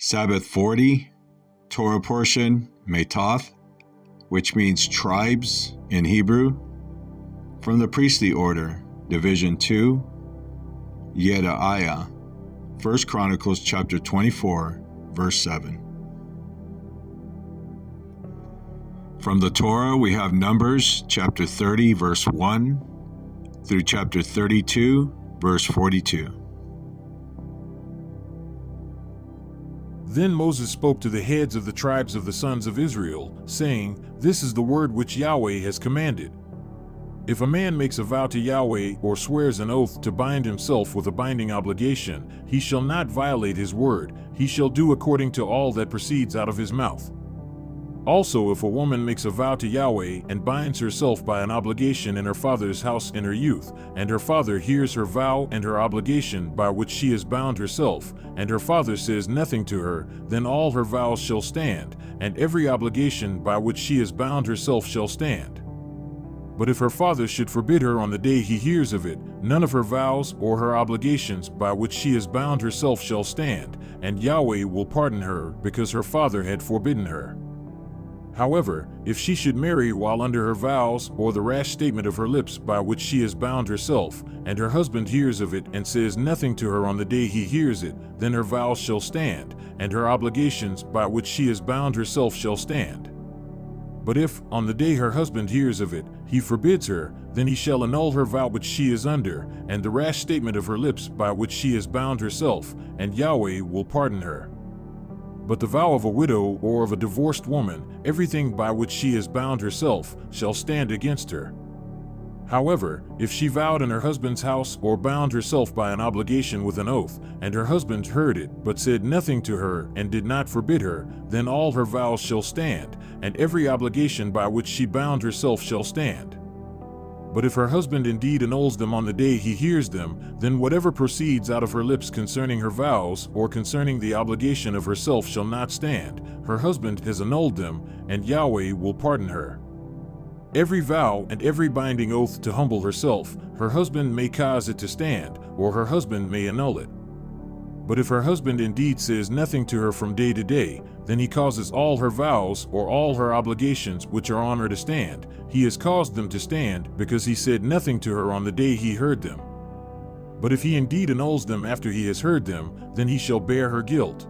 Sabbath 40, Torah portion, Mattoth, which means tribes in Hebrew. From the priestly order, Division 2, Yedaiah, 1 Chronicles chapter 24, verse 7. From the Torah, we have Numbers chapter 30, verse 1 through chapter 32, verse 42. Then Moses spoke to the heads of the tribes of the sons of Israel, saying, This is the word which Yahweh has commanded. If a man makes a vow to Yahweh or swears an oath to bind himself with a binding obligation, he shall not violate his word, he shall do according to all that proceeds out of his mouth. Also, if a woman makes a vow to Yahweh and binds herself by an obligation in her father's house in her youth, and her father hears her vow and her obligation by which she has bound herself, and her father says nothing to her, then all her vows shall stand, and every obligation by which she has bound herself shall stand. But if her father should forbid her on the day he hears of it, none of her vows or her obligations by which she has bound herself shall stand, and Yahweh will pardon her because her father had forbidden her. However, if she should marry while under her vows or the rash statement of her lips by which she has bound herself, and her husband hears of it and says nothing to her on the day he hears it, then her vows shall stand, and her obligations by which she has bound herself shall stand. But if, on the day her husband hears of it, he forbids her, then he shall annul her vow which she is under, and the rash statement of her lips by which she has bound herself, and Yahweh will pardon her. But the vow of a widow or of a divorced woman, everything by which she has bound herself, shall stand against her. However, if she vowed in her husband's house or bound herself by an obligation with an oath, and her husband heard it but said nothing to her and did not forbid her, then all her vows shall stand, and every obligation by which she bound herself shall stand. But if her husband indeed annuls them on the day he hears them, then whatever proceeds out of her lips concerning her vows or concerning the obligation of herself shall not stand. Her husband has annulled them, and Yahweh will pardon her. Every vow and every binding oath to humble herself, her husband may cause it to stand, or her husband may annul it. But if her husband indeed says nothing to her from day to day, then he causes all her vows or all her obligations which are on her to stand. He has caused them to stand because he said nothing to her on the day he heard them. But if he indeed annuls them after he has heard them, then he shall bear her guilt.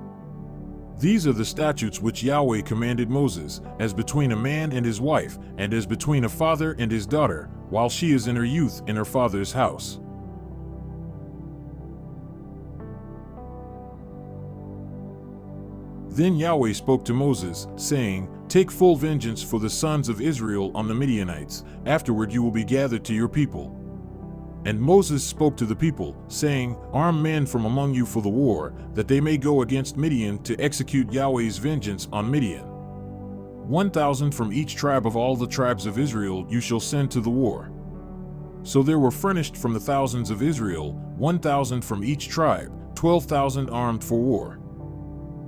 These are the statutes which Yahweh commanded Moses, as between a man and his wife, and as between a father and his daughter, while she is in her youth in her father's house. Then Yahweh spoke to Moses, saying, Take full vengeance for the sons of Israel on the Midianites, afterward you will be gathered to your people. And Moses spoke to the people, saying, Arm men from among you for the war, that they may go against Midian to execute Yahweh's vengeance on Midian. 1,000 from each tribe of all the tribes of Israel you shall send to the war. So there were furnished from the thousands of Israel, 1,000 from each tribe, 12,000 armed for war.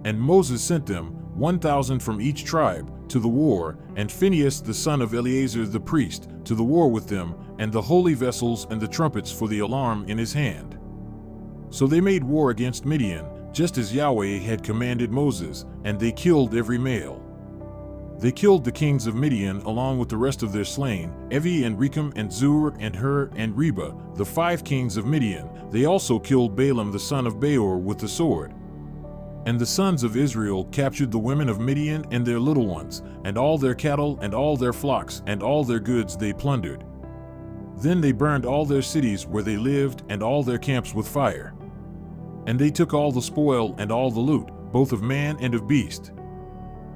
And Moses sent them, 1,000 from each tribe, to the war, and Phinehas the son of Eleazar the priest, to the war with them, and the holy vessels and the trumpets for the alarm in his hand. So they made war against Midian, just as Yahweh had commanded Moses, and they killed every male. They killed the kings of Midian along with the rest of their slain, Evi and Rechem and Zur and Hur and Reba, the 5 kings of Midian. They also killed Balaam the son of Beor with the sword. And the sons of Israel captured the women of Midian and their little ones, and all their cattle and all their flocks and all their goods they plundered. Then they burned all their cities where they lived and all their camps with fire. And they took all the spoil and all the loot, both of man and of beast.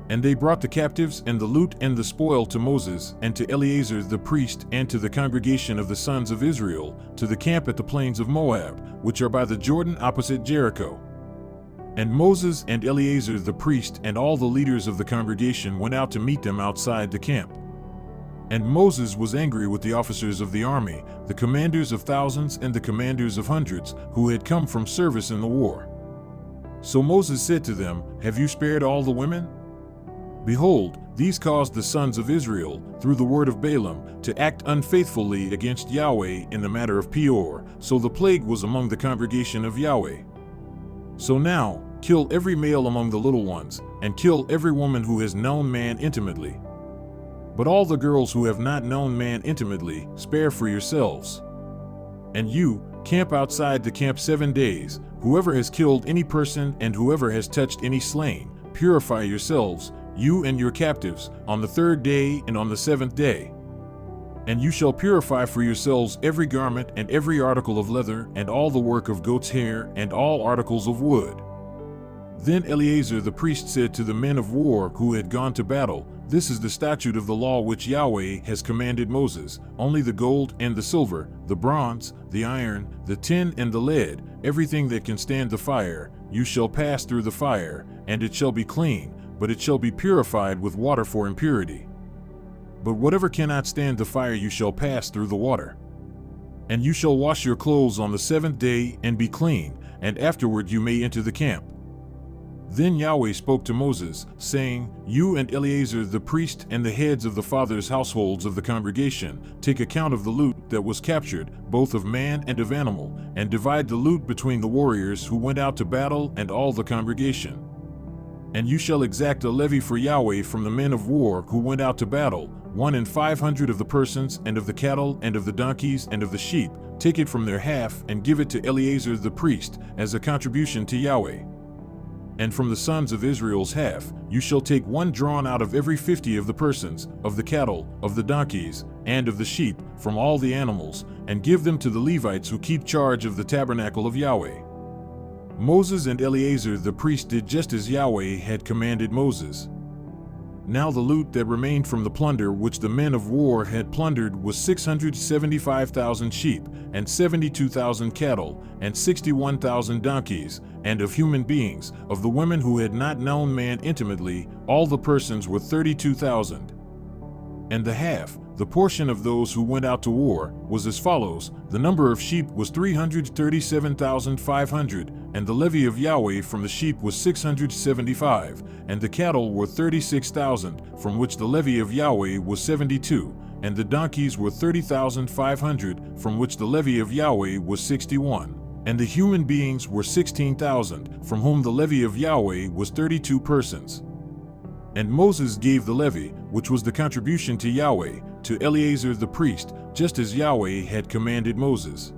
And they brought the captives and the loot and the spoil to Moses and to Eleazar the priest and to the congregation of the sons of Israel, to the camp at the plains of Moab, which are by the Jordan opposite Jericho. And Moses and Eleazar the priest and all the leaders of the congregation went out to meet them outside the camp. And Moses was angry with the officers of the army, the commanders of thousands and the commanders of hundreds, who had come from service in the war. So Moses said to them, Have you spared all the women? Behold, these caused the sons of Israel, through the word of Balaam, to act unfaithfully against Yahweh in the matter of Peor, so the plague was among the congregation of Yahweh. So now, Kill every male among the little ones, and kill every woman who has known man intimately. But all the girls who have not known man intimately, spare for yourselves. And you, camp outside the camp 7 days. Whoever has killed any person and whoever has touched any slain, purify yourselves, you and your captives, on the 3rd day and on the 7th day. And you shall purify for yourselves every garment and every article of leather and all the work of goat's hair and all articles of wood. Then Eleazar the priest said to the men of war who had gone to battle, This is the statute of the law which Yahweh has commanded Moses. Only the gold and the silver, the bronze, the iron, the tin and the lead, everything that can stand the fire, you shall pass through the fire, and it shall be clean, but it shall be purified with water for impurity. But whatever cannot stand the fire you shall pass through the water. And you shall wash your clothes on the 7th day and be clean, and afterward you may enter the camp. Then Yahweh spoke to Moses, saying, You and Eleazar the priest and the heads of the fathers' households of the congregation, take account of the loot that was captured, both of man and of animal, and divide the loot between the warriors who went out to battle and all the congregation. And you shall exact a levy for Yahweh from the men of war who went out to battle, 1 in 500 of the persons and of the cattle and of the donkeys and of the sheep. Take it from their half and give it to Eleazar the priest as a contribution to Yahweh. And from the sons of Israel's half, you shall take 1 drawn out of every 50 of the persons, of the cattle, of the donkeys, and of the sheep, from all the animals, and give them to the Levites who keep charge of the tabernacle of Yahweh. Moses and Eleazar the priest did just as Yahweh had commanded Moses. Now the loot that remained from the plunder which the men of war had plundered was 675,000 sheep, and 72,000 cattle, and 61,000 donkeys, and of human beings, of the women who had not known man intimately, all the persons were 32,000. And the half, the portion of those who went out to war, was as follows: the number of sheep was 337,500, and the levy of Yahweh from the sheep was 675, and the cattle were 36,000, from which the levy of Yahweh was 72, and the donkeys were 30,500, from which the levy of Yahweh was 61. And the human beings were 16,000, from whom the levy of Yahweh was 32 persons. And Moses gave the levy, which was the contribution to Yahweh, to Eleazar the priest, just as Yahweh had commanded Moses.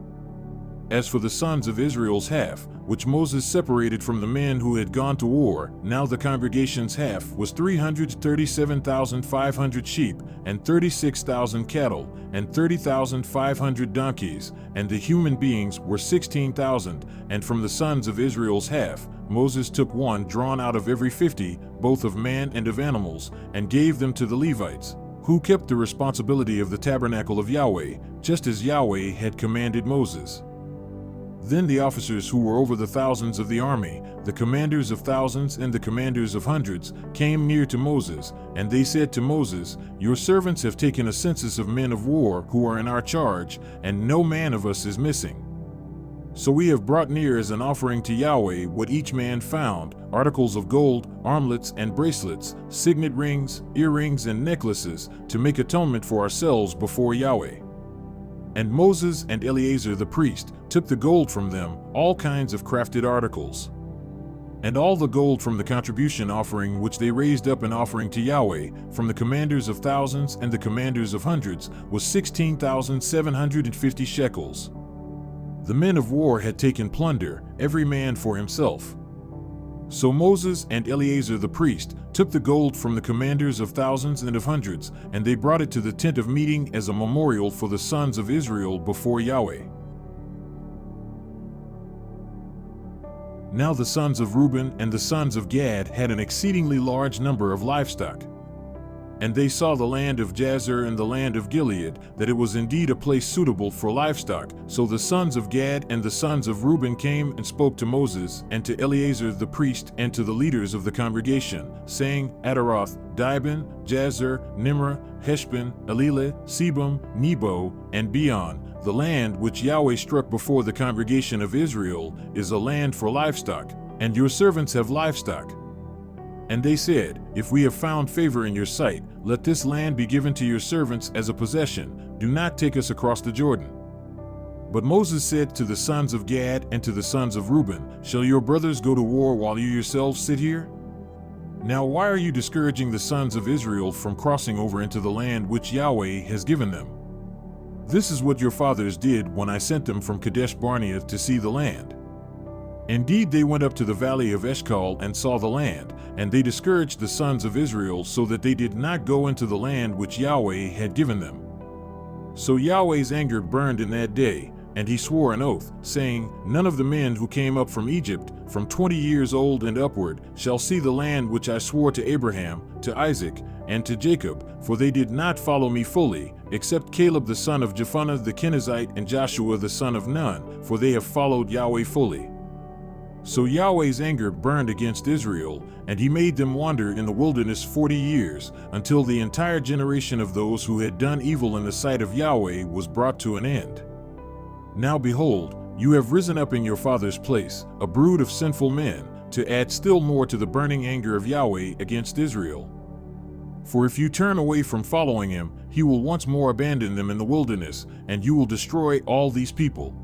As for the sons of Israel's half, which Moses separated from the men who had gone to war, now the congregation's half was 337,500 sheep, and 36,000 cattle, and 30,500 donkeys, and the human beings were 16,000, and from the sons of Israel's half, Moses took 1 drawn out of every 50, both of man and of animals, and gave them to the Levites, who kept the responsibility of the tabernacle of Yahweh, just as Yahweh had commanded Moses. Then the officers who were over the thousands of the army, the commanders of thousands and the commanders of hundreds, came near to Moses, and they said to Moses, Your servants have taken a census of men of war who are in our charge, and no man of us is missing. So we have brought near as an offering to Yahweh what each man found, articles of gold, armlets and bracelets, signet rings, earrings and necklaces, to make atonement for ourselves before Yahweh. And Moses and Eleazar the priest took the gold from them, all kinds of crafted articles. And all the gold from the contribution offering which they raised up an offering to Yahweh, from the commanders of thousands and the commanders of hundreds, was 16,750 shekels. The men of war had taken plunder, every man for himself. So Moses and Eleazar the priest took the gold from the commanders of thousands and of hundreds, and they brought it to the tent of meeting as a memorial for the sons of Israel before Yahweh. Now the sons of Reuben and the sons of Gad had an exceedingly large number of livestock. And they saw the land of Jazer and the land of Gilead, that it was indeed a place suitable for livestock. So the sons of Gad and the sons of Reuben came and spoke to Moses and to Eleazar the priest and to the leaders of the congregation, saying, Ataroth, Dibon, Jazer, Nimrah, Heshbon, Elileh, Sebam, Nebo, and Beon, the land which Yahweh struck before the congregation of Israel, is a land for livestock, and your servants have livestock. And they said, If we have found favor in your sight, let this land be given to your servants as a possession. Do not take us across the Jordan. But Moses said to the sons of Gad and to the sons of Reuben, "Shall your brothers go to war while you yourselves sit here? Now why are you discouraging the sons of Israel from crossing over into the land which Yahweh has given them? This is what your fathers did when I sent them from Kadesh Barnea to see the land. Indeed, they went up to the valley of Eshcol and saw the land, and they discouraged the sons of Israel so that they did not go into the land which Yahweh had given them. So Yahweh's anger burned in that day, and he swore an oath, saying, None of the men who came up from Egypt, from 20 years old and upward, shall see the land which I swore to Abraham, to Isaac, and to Jacob, for they did not follow me fully, except Caleb the son of Jephunneh the Kenizzite and Joshua the son of Nun, for they have followed Yahweh fully. So Yahweh's anger burned against Israel, and he made them wander in the wilderness 40 years, until the entire generation of those who had done evil in the sight of Yahweh was brought to an end. Now behold, you have risen up in your father's place, a brood of sinful men, to add still more to the burning anger of Yahweh against Israel. For if you turn away from following him, he will once more abandon them in the wilderness, and you will destroy all these people.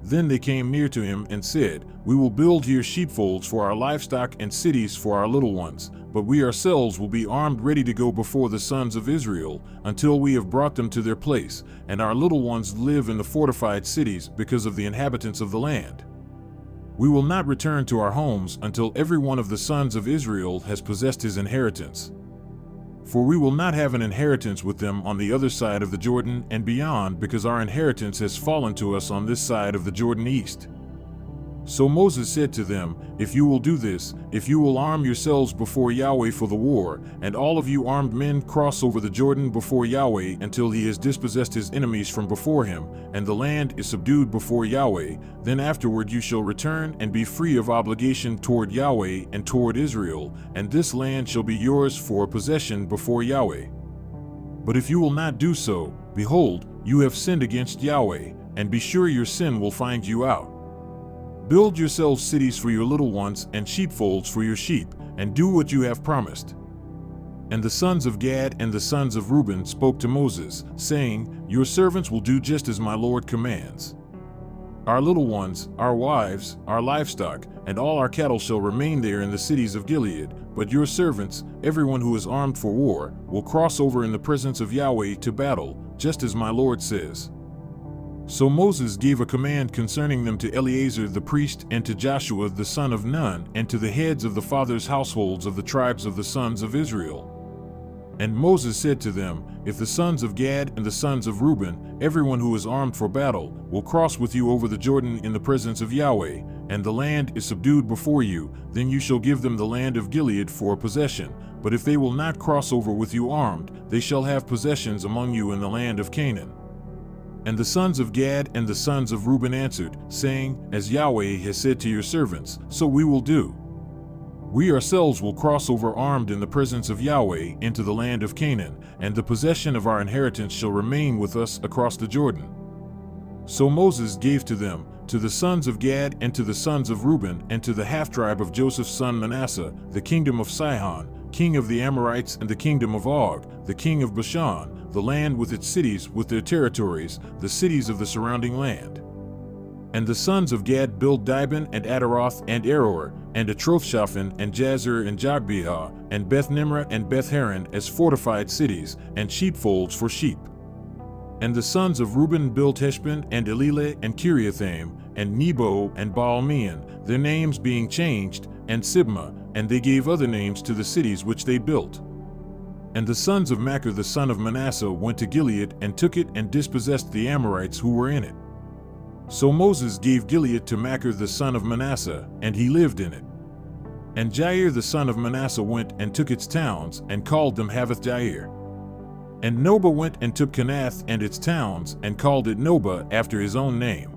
Then they came near to him and said, We will build here sheepfolds for our livestock and cities for our little ones, but we ourselves will be armed ready to go before the sons of Israel, until we have brought them to their place, and our little ones live in the fortified cities because of the inhabitants of the land. We will not return to our homes until every one of the sons of Israel has possessed his inheritance. For we will not have an inheritance with them on the other side of the Jordan and beyond, because our inheritance has fallen to us on this side of the Jordan east. So Moses said to them, If you will do this, if you will arm yourselves before Yahweh for the war, and all of you armed men cross over the Jordan before Yahweh until he has dispossessed his enemies from before him, and the land is subdued before Yahweh, then afterward you shall return and be free of obligation toward Yahweh and toward Israel, and this land shall be yours for a possession before Yahweh. But if you will not do so, behold, you have sinned against Yahweh, and be sure your sin will find you out. Build yourselves cities for your little ones and sheepfolds for your sheep, and do what you have promised. And the sons of Gad and the sons of Reuben spoke to Moses, saying, Your servants will do just as my Lord commands. Our little ones, our wives, our livestock, and all our cattle shall remain there in the cities of Gilead, but your servants, everyone who is armed for war, will cross over in the presence of Yahweh to battle, just as my Lord says. So Moses gave a command concerning them to Eleazar the priest and to Joshua the son of Nun and to the heads of the fathers' households of the tribes of the sons of Israel. And Moses said to them, If the sons of Gad and the sons of Reuben, everyone who is armed for battle, will cross with you over the Jordan in the presence of Yahweh, and the land is subdued before you, then you shall give them the land of Gilead for a possession. But if they will not cross over with you armed, they shall have possessions among you in the land of Canaan. And the sons of Gad and the sons of Reuben answered, saying, As Yahweh has said to your servants, so we will do. We ourselves will cross over armed in the presence of Yahweh into the land of Canaan, and the possession of our inheritance shall remain with us across the Jordan. So Moses gave to them, to the sons of Gad and to the sons of Reuben and to the half-tribe of Joseph's son Manasseh, the kingdom of Sihon, king of the Amorites, and the kingdom of Og, the king of Bashan, the land with its cities, with their territories, the cities of the surrounding land. And the sons of Gad built Dibon and Ataroth and Aroer, and Atrothshaphan and Jazer and Jogbeah, and Beth-Nimrah and Beth-Haran as fortified cities, and sheepfolds for sheep. And the sons of Reuben built Heshbon and Elileh and Kiriathaim, and Nebo and Baal-meon, their names being changed, and Sibmah, and they gave other names to the cities which they built. And the sons of Machir the son of Manasseh went to Gilead and took it and dispossessed the Amorites who were in it. So Moses gave Gilead to Machir the son of Manasseh, and he lived in it. And Jair the son of Manasseh went and took its towns, and called them Havoth-Jair. And Nobah went and took Kenath and its towns, and called it Nobah after his own name.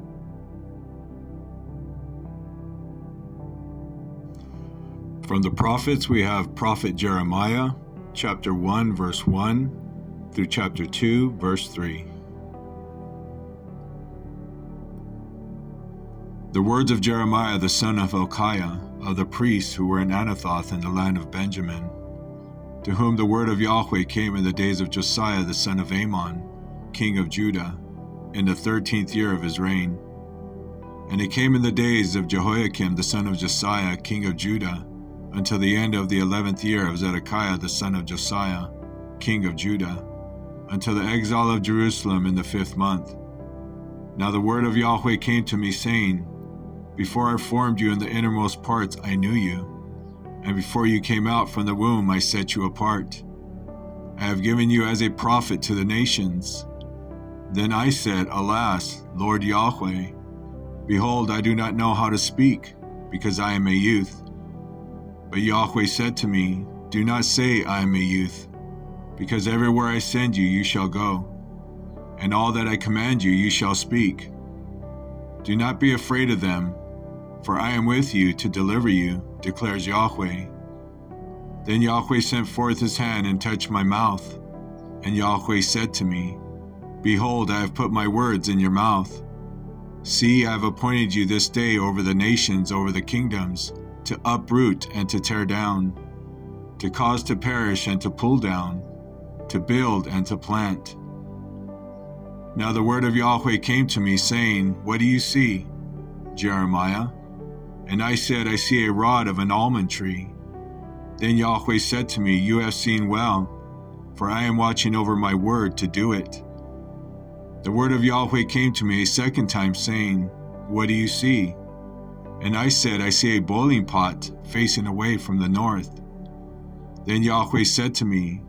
From the prophets we have Prophet Jeremiah, chapter 1, verse 1, through chapter 2, verse 3. The words of Jeremiah the son of Hilkiah, of the priests who were in Anathoth in the land of Benjamin, to whom the word of Yahweh came in the days of Josiah the son of Amon, king of Judah, in the 13th year of his reign. And it came in the days of Jehoiakim the son of Josiah, king of Judah, until the end of the 11th year of Zedekiah the son of Josiah, king of Judah, until the exile of Jerusalem in the 5th month. Now the word of Yahweh came to me, saying, Before I formed you in the innermost parts I knew you, and before you came out from the womb I set you apart. I have given you as a prophet to the nations. Then I said, Alas, Lord Yahweh, behold, I do not know how to speak, because I am a youth. But Yahweh said to me, Do not say I am a youth, because everywhere I send you, you shall go, and all that I command you, you shall speak. Do not be afraid of them, for I am with you to deliver you, declares Yahweh. Then Yahweh sent forth his hand and touched my mouth, and Yahweh said to me, Behold, I have put my words in your mouth. See, I have appointed you this day over the nations, over the kingdoms, to uproot and to tear down, to cause to perish and to pull down, to build and to plant. Now the word of Yahweh came to me, saying, What do you see, Jeremiah? And I said, I see a rod of an almond tree. Then Yahweh said to me, You have seen well, for I am watching over my word to do it. The word of Yahweh came to me a second time, saying, What do you see? And I said, I see a boiling pot facing away from the north. Then Yahweh said to me,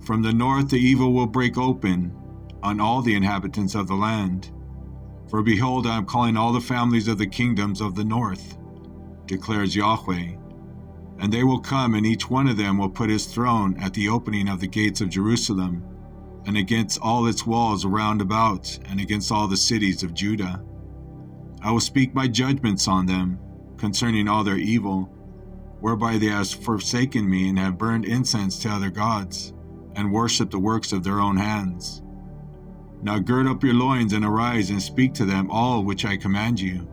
From the north the evil will break open on all the inhabitants of the land. For behold, I am calling all the families of the kingdoms of the north, declares Yahweh. And they will come, and each one of them will put his throne at the opening of the gates of Jerusalem, and against all its walls round about, and against all the cities of Judah. I will speak my judgments on them, concerning all their evil, whereby they have forsaken me, and have burned incense to other gods, and worshipped the works of their own hands. Now gird up your loins, and arise, and speak to them all which I command you.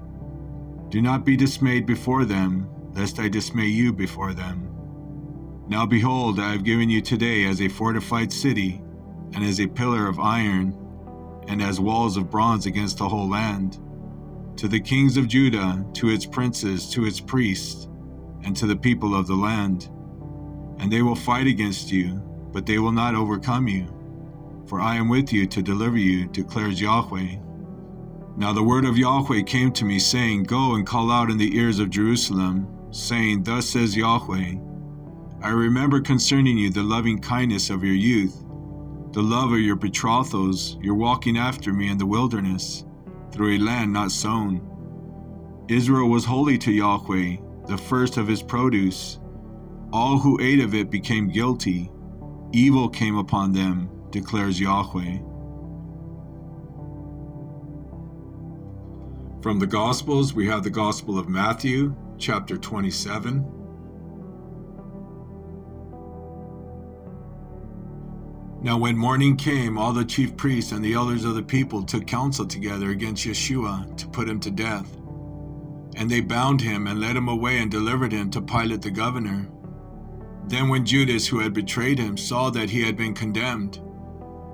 Do not be dismayed before them, lest I dismay you before them. Now behold, I have given you today as a fortified city, and as a pillar of iron, and as walls of bronze against the whole land, to the kings of Judah, to its princes, to its priests, and to the people of the land. And they will fight against you, but they will not overcome you, for I am with you to deliver you, declares Yahweh. Now the word of Yahweh came to me, saying, Go and call out in the ears of Jerusalem, saying, Thus says Yahweh, I remember concerning you the loving kindness of your youth, the love of your betrothals, your walking after me in the wilderness, through a land not sown. Israel was holy to Yahweh, the first of his produce. All who ate of it became guilty. Evil came upon them, declares Yahweh. From the Gospels, we have the Gospel of Matthew, chapter 27. Now when morning came, all the chief priests and the elders of the people took counsel together against Yeshua to put him to death. And they bound him and led him away and delivered him to Pilate the governor. Then when Judas, who had betrayed him, saw that he had been condemned,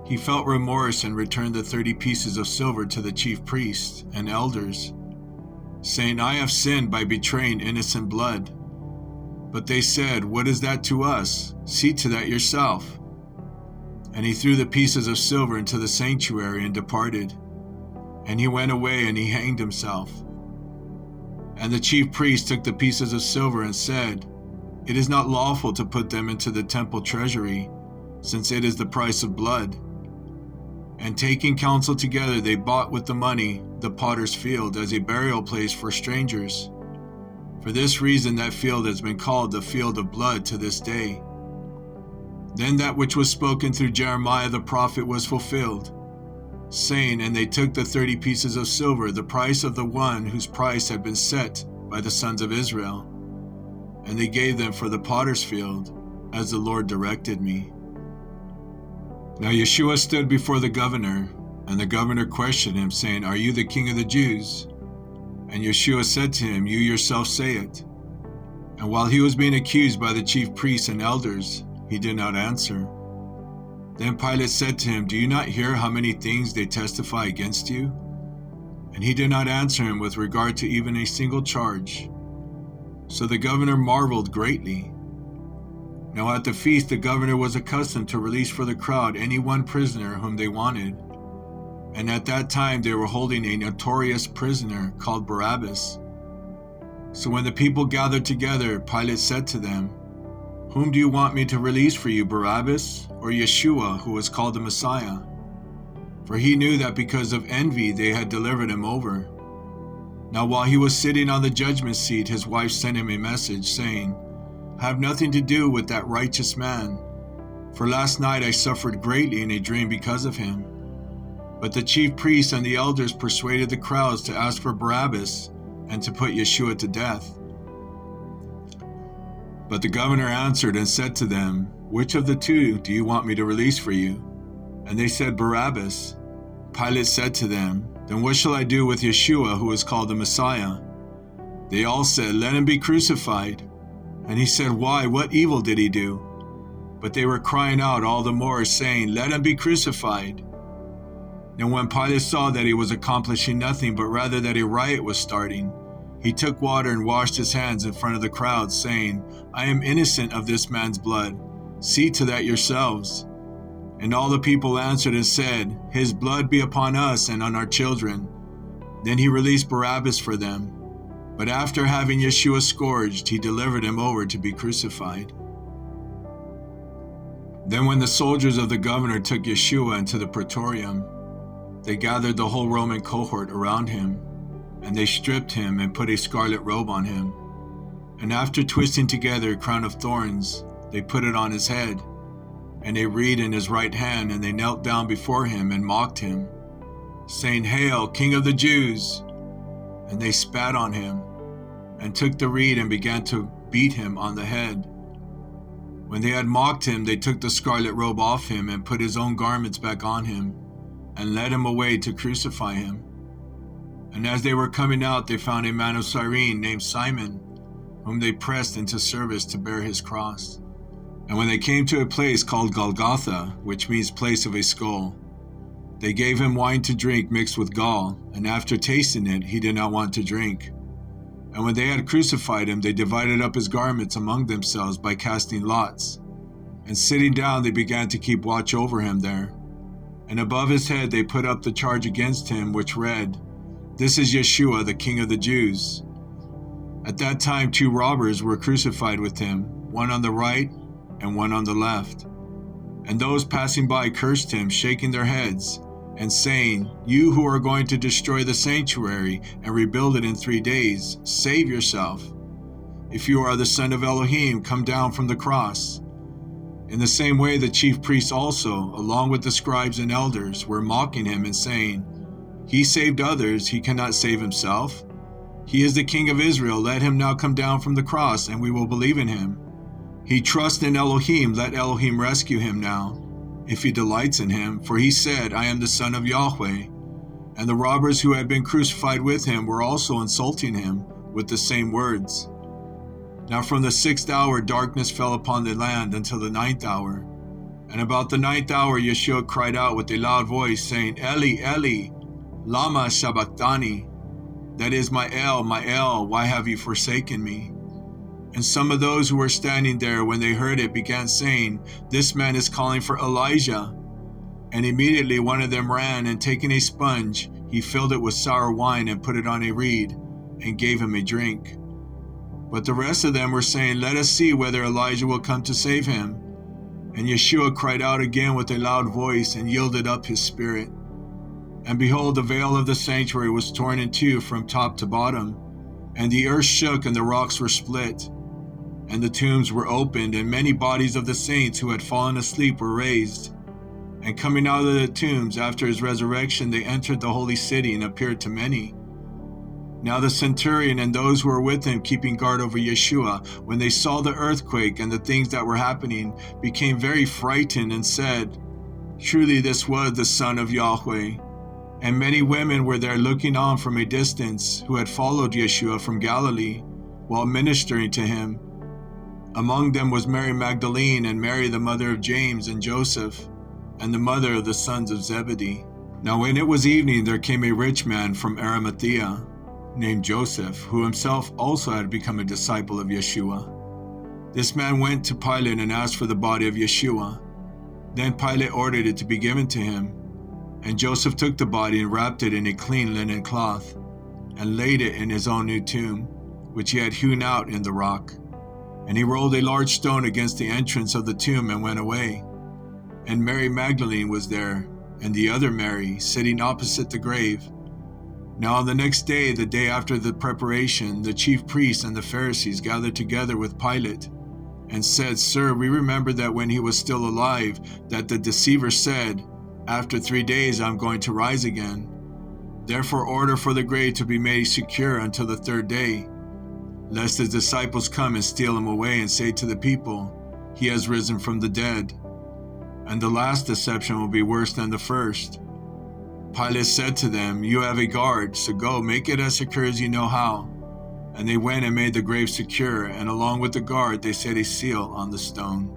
he felt remorse and returned the 30 pieces of silver to the chief priests and elders, saying, I have sinned by betraying innocent blood. But they said, What is that to us? See to that yourself. And he threw the pieces of silver into the sanctuary and departed. And he went away and he hanged himself. And the chief priest took the pieces of silver and said, It is not lawful to put them into the temple treasury, since it is the price of blood. And taking counsel together, they bought with the money the potter's field as a burial place for strangers. For this reason that field has been called the field of blood to this day. Then that which was spoken through Jeremiah the prophet was fulfilled, saying, And they took the 30 pieces of silver, the price of the one whose price had been set by the sons of Israel, and they gave them for the potter's field, as the Lord directed me. Now Yeshua stood before the governor, and the governor questioned him, saying, Are you the king of the Jews? And Yeshua said to him, You yourself say it. And while he was being accused by the chief priests and elders, he did not answer. Then Pilate said to him, "Do you not hear how many things they testify against you?" And he did not answer him with regard to even a single charge. So the governor marveled greatly. Now at the feast the governor was accustomed to release for the crowd any one prisoner whom they wanted. And at that time they were holding a notorious prisoner called Barabbas. So when the people gathered together, Pilate said to them, "Whom do you want me to release for you, Barabbas, or Yeshua, who was called the Messiah?" For he knew that because of envy they had delivered him over. Now while he was sitting on the judgment seat, his wife sent him a message, saying, "Have nothing to do with that righteous man, for last night I suffered greatly in a dream because of him." But the chief priests and the elders persuaded the crowds to ask for Barabbas and to put Yeshua to death. But the governor answered and said to them, "Which of the two do you want me to release for you?" And they said, "Barabbas." Pilate said to them, "Then what shall I do with Yeshua, who is called the Messiah?" They all said, "Let him be crucified." And he said, "Why? What evil did he do?" But they were crying out all the more, saying, "Let him be crucified." And when Pilate saw that he was accomplishing nothing, but rather that a riot was starting, he took water and washed his hands in front of the crowd, saying, "I am innocent of this man's blood. See to that yourselves." And all the people answered and said, "His blood be upon us and on our children." Then he released Barabbas for them. But after having Yeshua scourged, he delivered him over to be crucified. Then when the soldiers of the governor took Yeshua into the praetorium, they gathered the whole Roman cohort around him, and they stripped him and put a scarlet robe on him. And after twisting together a crown of thorns, they put it on his head, and a reed in his right hand, and they knelt down before him and mocked him, saying, "Hail, King of the Jews!" And they spat on him, and took the reed and began to beat him on the head. When they had mocked him, they took the scarlet robe off him and put his own garments back on him, and led him away to crucify him. And as they were coming out, they found a man of Cyrene named Simon, whom they pressed into service to bear his cross. And when they came to a place called Golgotha, which means place of a skull, they gave him wine to drink mixed with gall, and after tasting it, he did not want to drink. And when they had crucified him, they divided up his garments among themselves by casting lots. And sitting down, they began to keep watch over him there. And above his head they put up the charge against him, which read, "This is Yeshua, the King of the Jews." At that time 2 robbers were crucified with him, one on the right and one on the left. And those passing by cursed him, shaking their heads, and saying, "You who are going to destroy the sanctuary and rebuild it in 3 days, save yourself. If you are the Son of Elohim, come down from the cross." In the same way the chief priests also, along with the scribes and elders, were mocking him and saying, "He saved others, he cannot save himself. He is the King of Israel, let him now come down from the cross, and we will believe in him. He trusts in Elohim, let Elohim rescue him now, if he delights in him, for he said, 'I am the Son of Yahweh.'" And the robbers who had been crucified with him were also insulting him with the same words. Now from the 6th hour darkness fell upon the land until the 9th hour. And about the 9th hour Yeshua cried out with a loud voice, saying, "Eli, Eli, lama sabachthani?" That is, my El, why have you forsaken me?" And some of those who were standing there, when they heard it, began saying, "This man is calling for Elijah." And immediately one of them ran, and taking a sponge, he filled it with sour wine and put it on a reed, and gave him a drink. But the rest of them were saying, "Let us see whether Elijah will come to save him." And Yeshua cried out again with a loud voice, and yielded up his spirit. And behold, the veil of the sanctuary was torn in two from top to bottom, and the earth shook and the rocks were split. And the tombs were opened, and many bodies of the saints who had fallen asleep were raised. And coming out of the tombs after his resurrection, they entered the holy city and appeared to many. Now the centurion and those who were with him keeping guard over Yeshua, when they saw the earthquake and the things that were happening, became very frightened and said, "Truly this was the Son of Yahweh." And many women were there looking on from a distance, who had followed Yeshua from Galilee, while ministering to him. Among them was Mary Magdalene and Mary the mother of James and Joseph, and the mother of the sons of Zebedee. Now when it was evening, there came a rich man from Arimathea, named Joseph, who himself also had become a disciple of Yeshua. This man went to Pilate and asked for the body of Yeshua. Then Pilate ordered it to be given to him. And Joseph took the body and wrapped it in a clean linen cloth, and laid it in his own new tomb, which he had hewn out in the rock. And he rolled a large stone against the entrance of the tomb and went away. And Mary Magdalene was there, and the other Mary, sitting opposite the grave. Now on the next day, the day after the preparation, the chief priests and the Pharisees gathered together with Pilate, and said, Sir, we remember that when he was still alive, that the deceiver said, After 3 days I am going to rise again. Therefore order for the grave to be made secure until the 3rd day, lest his disciples come and steal him away and say to the people, He has risen from the dead. And the last deception will be worse than the first. Pilate said to them, You have a guard, so go, make it as secure as you know how. And they went and made the grave secure, and along with the guard they set a seal on the stone.